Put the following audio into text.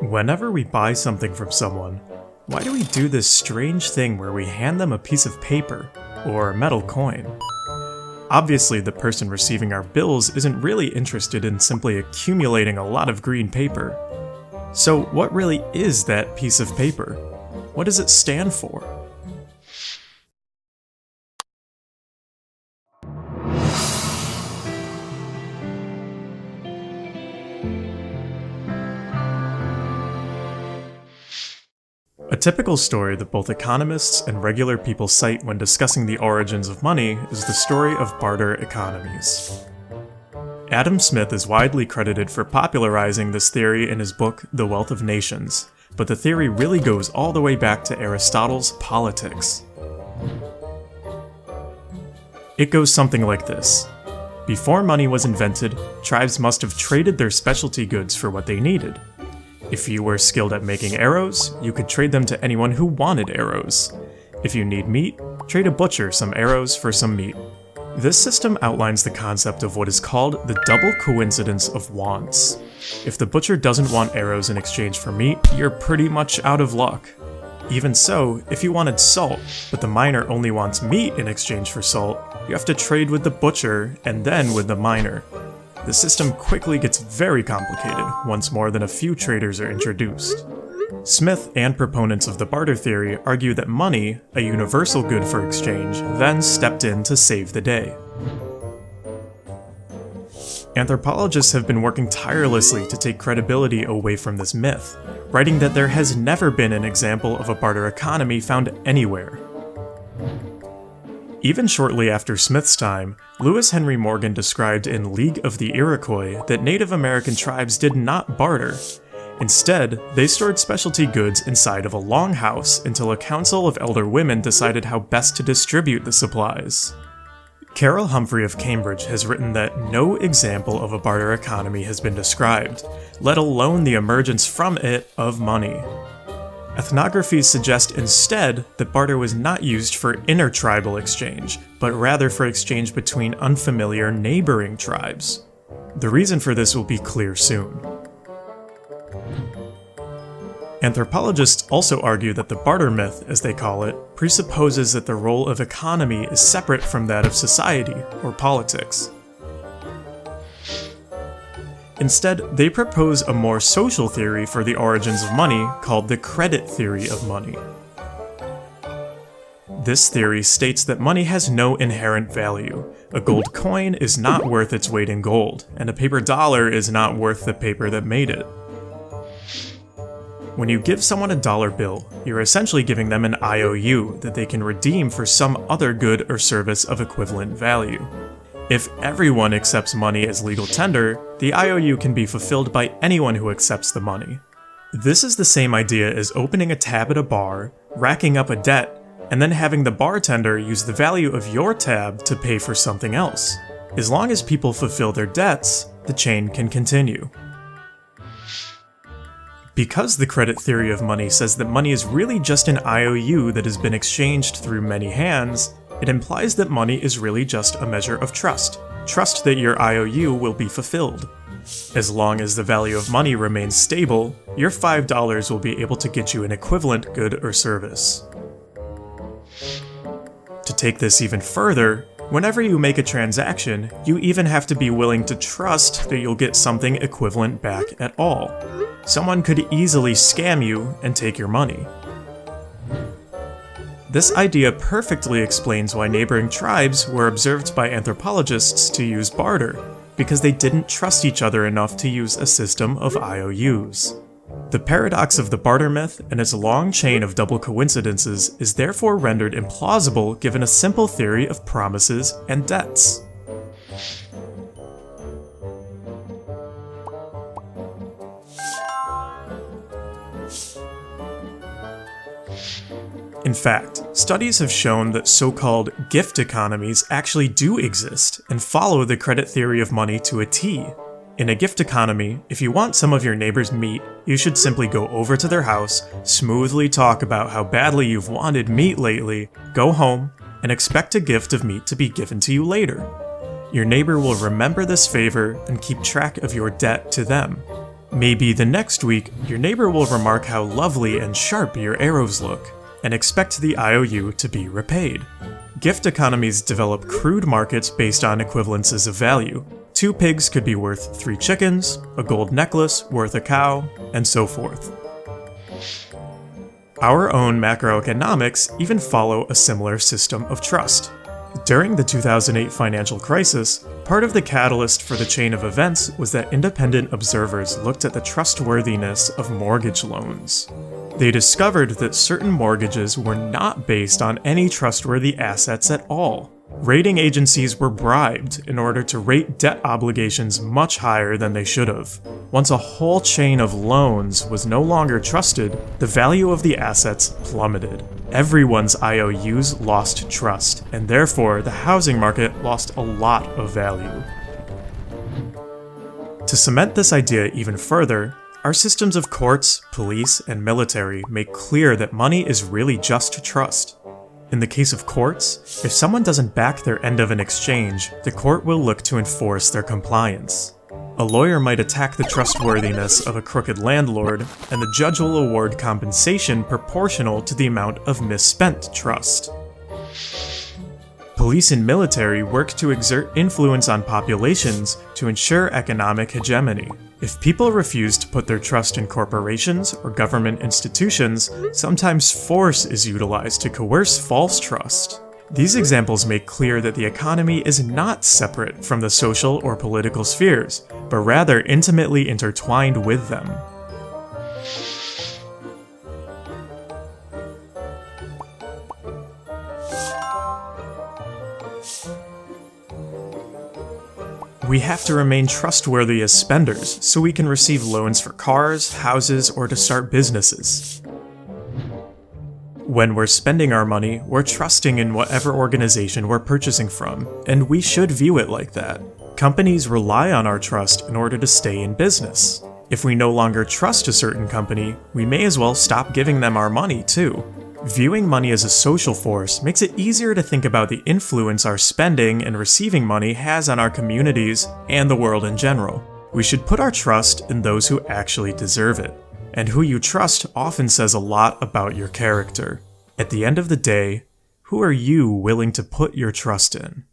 Whenever we buy something from someone, why do we do this strange thing where we hand them a piece of paper or a metal coin? Obviously, the person receiving our bills isn't really interested in simply accumulating a lot of green paper. So what really is that piece of paper? What does it stand for? A typical story that both economists and regular people cite when discussing the origins of money is the story of barter economies. Adam Smith is widely credited for popularizing this theory in his book The Wealth of Nations, but the theory really goes all the way back to Aristotle's Politics. It goes something like this. Before money was invented, tribes must have traded their specialty goods for what they needed. If you were skilled at making arrows, you could trade them to anyone who wanted arrows. If you need meat, trade a butcher some arrows for some meat. This system outlines the concept of what is called the double coincidence of wants. If the butcher doesn't want arrows in exchange for meat, you're pretty much out of luck. Even so, if you wanted salt, but the miner only wants meat in exchange for salt, you have to trade with the butcher and then with the miner. The system quickly gets very complicated once more than a few traders are introduced. Smith and proponents of the barter theory argue that money, a universal good for exchange, then stepped in to save the day. Anthropologists have been working tirelessly to take credibility away from this myth, writing that there has never been an example of a barter economy found anywhere. Even shortly after Smith's time, Lewis Henry Morgan described in League of the Iroquois that Native American tribes did not barter. Instead, they stored specialty goods inside of a longhouse until a council of elder women decided how best to distribute the supplies. Carol Humphrey of Cambridge has written that no example of a barter economy has been described, let alone the emergence from it of money. Ethnographies suggest instead that barter was not used for intertribal exchange, but rather for exchange between unfamiliar neighboring tribes. The reason for this will be clear soon. Anthropologists also argue that the barter myth, as they call it, presupposes that the role of economy is separate from that of society or politics. Instead, they propose a more social theory for the origins of money called the credit theory of money. This theory states that money has no inherent value. A gold coin is not worth its weight in gold, and a paper dollar is not worth the paper that made it. When you give someone a dollar bill, you're essentially giving them an IOU that they can redeem for some other good or service of equivalent value. If everyone accepts money as legal tender, the IOU can be fulfilled by anyone who accepts the money. This is the same idea as opening a tab at a bar, racking up a debt, and then having the bartender use the value of your tab to pay for something else. As long as people fulfill their debts, the chain can continue. Because the credit theory of money says that money is really just an IOU that has been exchanged through many hands, it implies that money is really just a measure of trust. Trust that your IOU will be fulfilled. As long as the value of money remains stable, your $5 will be able to get you an equivalent good or service. To take this even further, whenever you make a transaction, you even have to be willing to trust that you'll get something equivalent back at all. Someone could easily scam you and take your money. This idea perfectly explains why neighboring tribes were observed by anthropologists to use barter, because they didn't trust each other enough to use a system of IOUs. The paradox of the barter myth and its long chain of double coincidences is therefore rendered implausible given a simple theory of promises and debts. In fact, studies have shown that so-called gift economies actually do exist and follow the credit theory of money to a T. In a gift economy, if you want some of your neighbor's meat, you should simply go over to their house, smoothly talk about how badly you've wanted meat lately, go home, and expect a gift of meat to be given to you later. Your neighbor will remember this favor and keep track of your debt to them. Maybe the next week, your neighbor will remark how lovely and sharp your arrows look, and expect the IOU to be repaid. Gift economies develop crude markets based on equivalences of value. 2 pigs could be worth 3 chickens, a gold necklace worth a cow, and so forth. Our own macroeconomics even follow a similar system of trust. During the 2008 financial crisis, part of the catalyst for the chain of events was that independent observers looked at the trustworthiness of mortgage loans. They discovered that certain mortgages were not based on any trustworthy assets at all. Rating agencies were bribed in order to rate debt obligations much higher than they should have. Once a whole chain of loans was no longer trusted, the value of the assets plummeted. Everyone's IOUs lost trust, and therefore the housing market lost a lot of value. To cement this idea even further, our systems of courts, police, and military make clear that money is really just trust. In the case of courts, if someone doesn't back their end of an exchange, the court will look to enforce their compliance. A lawyer might attack the trustworthiness of a crooked landlord, and the judge will award compensation proportional to the amount of misspent trust. Police and military work to exert influence on populations to ensure economic hegemony. If people refuse to put their trust in corporations or government institutions, sometimes force is utilized to coerce false trust. These examples make clear that the economy is not separate from the social or political spheres, but rather intimately intertwined with them. We have to remain trustworthy as spenders so we can receive loans for cars, houses, or to start businesses. When we're spending our money, we're trusting in whatever organization we're purchasing from, and we should view it like that. Companies rely on our trust in order to stay in business. If we no longer trust a certain company, we may as well stop giving them our money too. Viewing money as a social force makes it easier to think about the influence our spending and receiving money has on our communities and the world in general. We should put our trust in those who actually deserve it. And who you trust often says a lot about your character. At the end of the day, who are you willing to put your trust in?